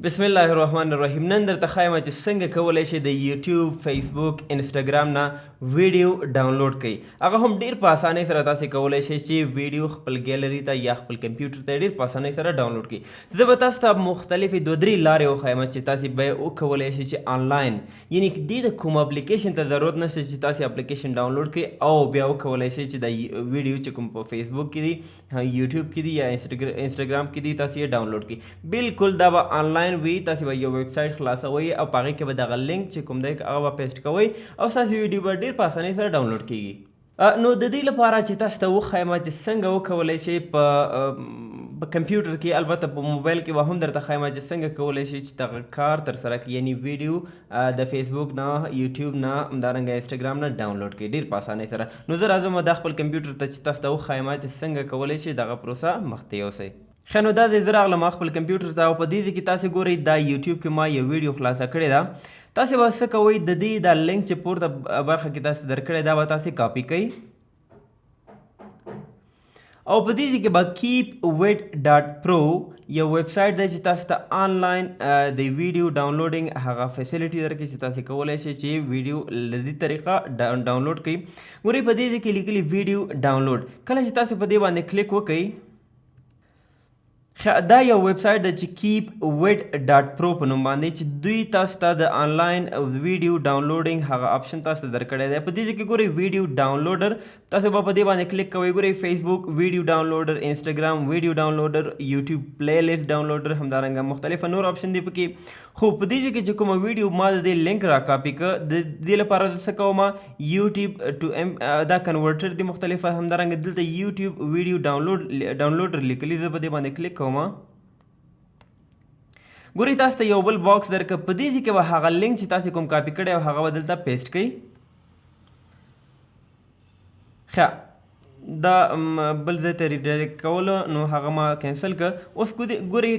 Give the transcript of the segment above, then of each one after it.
بسم الله الرحمن الرحیم. نن درته ښایم چې څنګه کولی شئ د یوټیوب، فېسبوک، انسټاګرام نه ویډیو ډاونلوډ کړئ. هغه هم ډېر په اسانۍ سره تاسې کولی شئ چې ویډیو خپل ګیلري ته یا خپل کمپیوټر ته ډېر په اسانۍ سره ډاونلوډ کړئ. زه به تاسو ته مختلفې دوه درې لارې وښایم چې تاسې به یې وکولی شئ چې آنلاین، یعنې دې د کوم اپلیکیشن ته ضرورت نشته چې تاسې اپلیکیشن ډاونلوډ کړئ او بیا وکولی شئ چې د ویډیو چې کوم په فېسبوک کې دي، یوټیوب کې دي یا انسټاګرام کې دي، تاسې یې ډاونلوډ کړئ. بالکل دا به آنلاین وي. تاسې به یو ویب سایټ خلاصوئ او په هغې کې به دغه لینک چې کوم دی هغه به پیسټ کوئ او ستاسې ویډیو به ډېر په اسانۍ سره ډاونلوډ کېږي. نو د دې لپاره چې تاسو ته وښایم چې څنګه وکولی شئ په کمپیوټر کې، البته په موبایل کې به هم درته ښایم چې څنګه کولی شئ چې دغه کار ترسره کړئ، یعنې ویډیو د فېسبوک نه، یوټیوب نه، همدارنګه انسټاګرام نه ډاونلوډ کړئ ډېر په اسانۍ سره. نو زه راځم دا خپل کمپیوټر ته چې تاسو ته وښایم چې څنګه کولی شئ دغه پروسه مخته یوسئ. ښه، نو دا دی زه راغلم خپل کمپیوټر ته او په دې ځای کې تاسې ګورئ دا یوټیوب کې ما یو ویډیو خلاصه کړې ده. تاسې به څه کوئ، د دې دا لینک چې پورته برخه کې تاسې درکړی دا به تاسې کاپي کوئ او په دې ځای کې به keep.wait.pro یو ویب سایټ دی چې تاسو ته آنلاین د ویډیو ډاونلوډینګ هغه فیسیلیټي درکوي چې تاسې کولی شئ چې ویډیو له دې طریقه ډاونلوډ کړئ. ګورئ په دې ځای کې لیکلي ویډیو ډاونلوډ. کله چې تاسې په دې باندې کلیک وکړئ، دا یو ویب سایټ ده چې keep.wait.pro په نوم باندې چې دوی تاسو ته د آنلاین ویډیو ډاونلوډینګ هغه آپشن تاسو ته درکړی دی. په دې ځای کې ګورئ ویډیو ډاونلوډر، تاسو به په دې باندې کلیک کوئ. ګورئ فېسبوک ویډیو ډاونلوډر، انسټاګرام ویډیو ډاونلوډر، یوټیوب پلی لیست ډاونلوډر، همدارنګه مختلفه نور آپشن دی پکې. خو په دې ځای کې چې کومه ویډیو ما د دې لینک را کاپي کړه، د دې لپاره زه څه کوم، یوټیوب ټو دا کنورټر دی مختلفه، همدارنګه دلته یوټیوب ویډیو ډاونلوډر لیکلي، زه په دې باندې کلیک کوم. ګورئ تاسو ته یو بل باکس درکړه. په دې ځای کې به هغه لینک چې تاسې کوم کاپي کړی او هغه به دلته پیسټ کړئ. ښه، دا بل ځای ته ریډایرکټ کولو نو هغه ما کینسل کړه. اوس ګورئ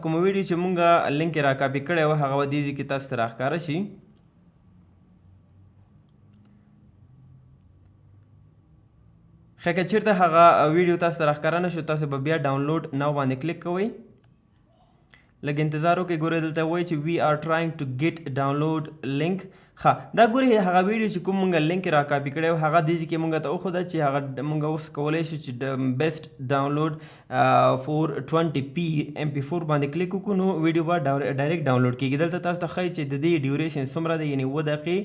کوم ویډیو چې مونږ لینک یې را کاپي کړی و هغه به دې ځای کې تاسو ته راښکاره شي. ښه، که چېرته هغه ویډیو تاسو ته راښکاره نه شو، تاسو به بیا ډاونلوډ ناو باندې کلیک کوئ. لږ انتظار وکړئ. ګورئ دلته وایي چې وی آر ټراینګ ټو ګیټ ډاونلوډ لینک. ښه، دا ګورئ هغه ویډیو چې کوم مونږ لینک را کاپي کړی و هغه دې ځای کې مونږ ته وښوده چې هغه مونږ اوس کولی شو چې بیسټ ډاونلوډ 420p MP4 باندې کلیک وکړو نو ویډیو به ډایرکټ ډاونلوډ کېږي. دلته تاسو ته ښایي چې د دې ډیوریشن څومره دی، یعنې 7 دقیقې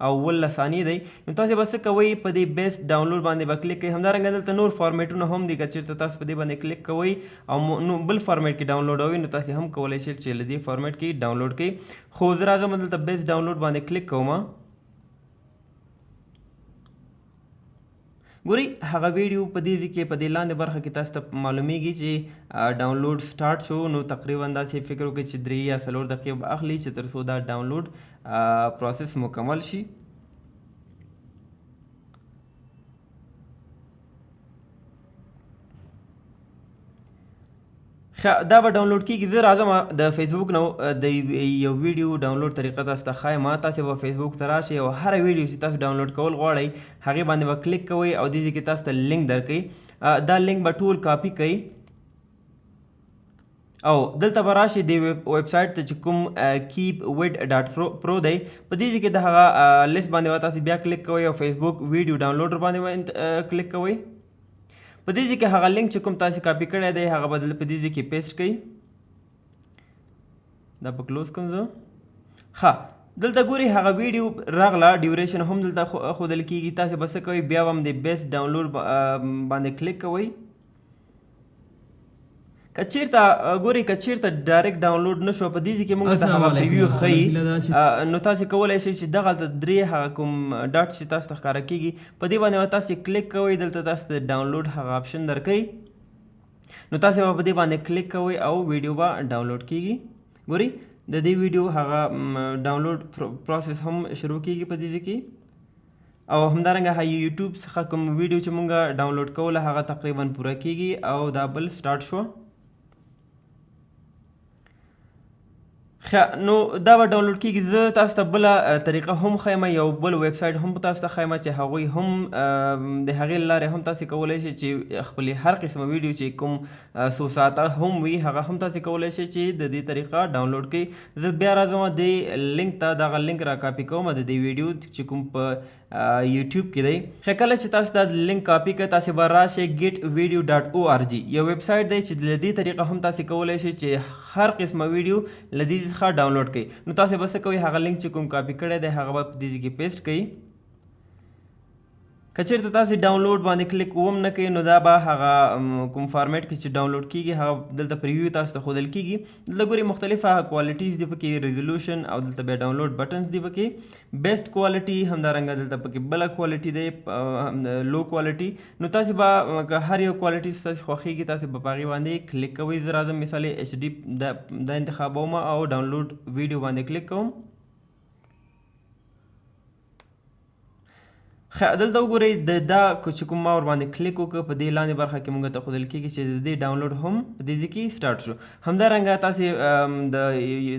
او 18 ثانیې دی. نو تاسې به څه کوئ، په دې بیسټ ډاونلوډ باندې به کلیک کوئ. همدارنګه دلته نور فارمیټونه هم دي، که چېرته تاسو په دې باندې کلیک کوئ او نو بل فارمیټ کې ډاونلوډوئ نو تاسې هم کولی شئ چې له دې فارمیټ کې ډاونلوډ کړئ. خو زه راځم دلته بیسټ ډاونلوډ باندې کلیک کوم. ګورئ هغه ویډیو په دې ځای کې په دې لاندې برخه کې تاسو ته معلومیږي چې ډاونلوډ سټارټ شو. نو تقریبا داسې فکر وکړئ چې 3 یا 4 دقیقې به اخلي چې تر څو دا ډاونلوډ پروسس مکمل شي. ښه، دا به ډاونلوډ کېږي. زه راځم د فېسبوک نه د یو ویډیو ډاونلوډ طریقه تاسو ته ښایم. تاسې به فېسبوک ته راشئ او هره ویډیو چې تاسو ډاونلوډ کول غواړئ هغې باندې به کلیک کوئ او دې ځای کې تاسو ته لینک درکوي. دا لینک به ټول کاپي کوئ او دلته به راشئ د ویب سایټ ته چې کوم keep.wait.pro دی. په دې ځای کې د هغه لیست باندې به تاسې بیا کلیک کوئ او فېسبوک ویډیو ډاونلوډر باندې کلیک کوئ. په دې ځای کې هغه لینک چې کوم تاسې کاپي کړی دی هغه به په دې ځای کې پیسټ کړئ. دا په کلوز کوم زه. ښه، دلته ګورئ هغه ویډیو راغله، ډیوریشن هم دلته ښودل کېږي. تاسې به څه کوئ، بیا به هم د بیسټ ډاونلوډ باندې کلیک کوئ. که چېرته ګورئ که چېرته ډایرکټ ډاونلوډ نه شو، په دې ځای کې مونږ ته هغه پریویو ښیي نو تاسې کولی شئ چې دغلته 3 هغه کوم ډاټ چې تاسو ته ښکاره کېږي په دې باندې به تاسې کلیک کوئ. دلته تاسو ته ډاونلوډ هغه آپشن درکوي نو تاسې به په دې باندې کلیک کوئ او ویډیو به ډاونلوډ کېږي. ګورئ د دې ویډیو هغه ډاونلوډ پروسس هم شروع کېږي په دې ځای کې. او همدارنګه یوټیوب څخه کوم ویډیو چې مونږ ډاونلوډ کوله هغه تقریبا پوره کېږي او دا بل سټارټ شو. نو دا به ډاونلوډ کېږي. زه تاسو ته بله طریقه هم ښیم، یو بل ویب سایټ هم تاسو ته ښیم چې هغوی هم د هغې له لارې هم تاسې کولی شئ چې خپلې هر قسمه ویډیو چې کوم څو ساعته هم وي هغه هم تاسې کولی شئ چې د دې طریقه ډاونلوډ کړئ. زه بیا راځم د لینک ته، دغه لینک را کاپي کوم د دې ویډیو چې کوم په یوټیوب کې دی. کله چې تاسو دا لینک کاپي کړئ تاسې به راشئ getvideo.org یو ویب سایټ دی چې له دې طریقه هم تاسې کولی شئ چې هر قسمه ویډیو له دې څخه ډاونلوډ کړئ. نو تاسې به څه کوئ، هغه لینک چې کوم کاپي کړی دی هغه به په دې کې پیسټ کړئ. که چېرته تاسې ډاونلوډ باندې کلیک هم نه کوئ نو دا به هغه کوم فارمیټ کې چې ډاونلوډ کېږي هغه دلته پریویو تاسو ته ښودل کېږي. دلته ګورئ مختلفه کوالټیز دي پکې، ریزولوشن او دلته بیا ډاونلوډ بټنز دي پکې، بیسټ کوالټي، همدارنګه دلته پکې بله کوالټي دی لو کوالټي. نو تاسې به که هر یو کوالټي ستاسې خوښېږي تاسې به په هغې باندې کلیک کوئ. زه راځم مثال ایچ ډي دا انتخابوم او ډاونلوډ ویډیو باندې کلیک کوم. دلته وګورئ دا چې کوم ما ور باندې کلیک وکړ په دې لاندې برخه کې موږ ته ښودل کېږي چې د دې ډاونلوډ هم په دې ځای کې سټارټ شو. همدارنګه تاسې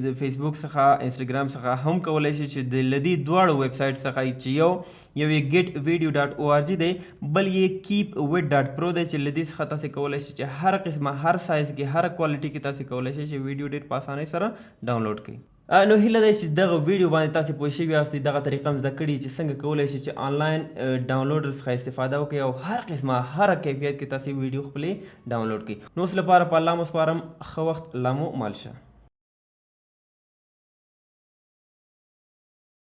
د فېسبوک څخه انسټاګرام څخه هم کولی شئ چې د له دې دواړو ویب سایټ څخه چې یو یې getvideo.org دی، بل یې keepwit.pro دی چې له دې څخه تاسې کولی شئ چې هر قسمه هر سایز کې هر کوالټي کې تاسې کولی شئ چې ویډیو ډېر په اسانۍ سره ډاونلوډ کړئ. نو هیله ده چې دغه ویډیو باندې تاسې پوه شوي یاستئ، دغه طریقه هم زده کړي چې څنګه کولی شئ چې آنلاین ډاونلوډ څخه استفاده وکړئ او هر قسمه هر کیفیت کې تاسې ویډیو خپلې ډاونلوډ کړئ. نو اوس لپاره په الله مو سپارم، ښه وخت لا مو مال شه.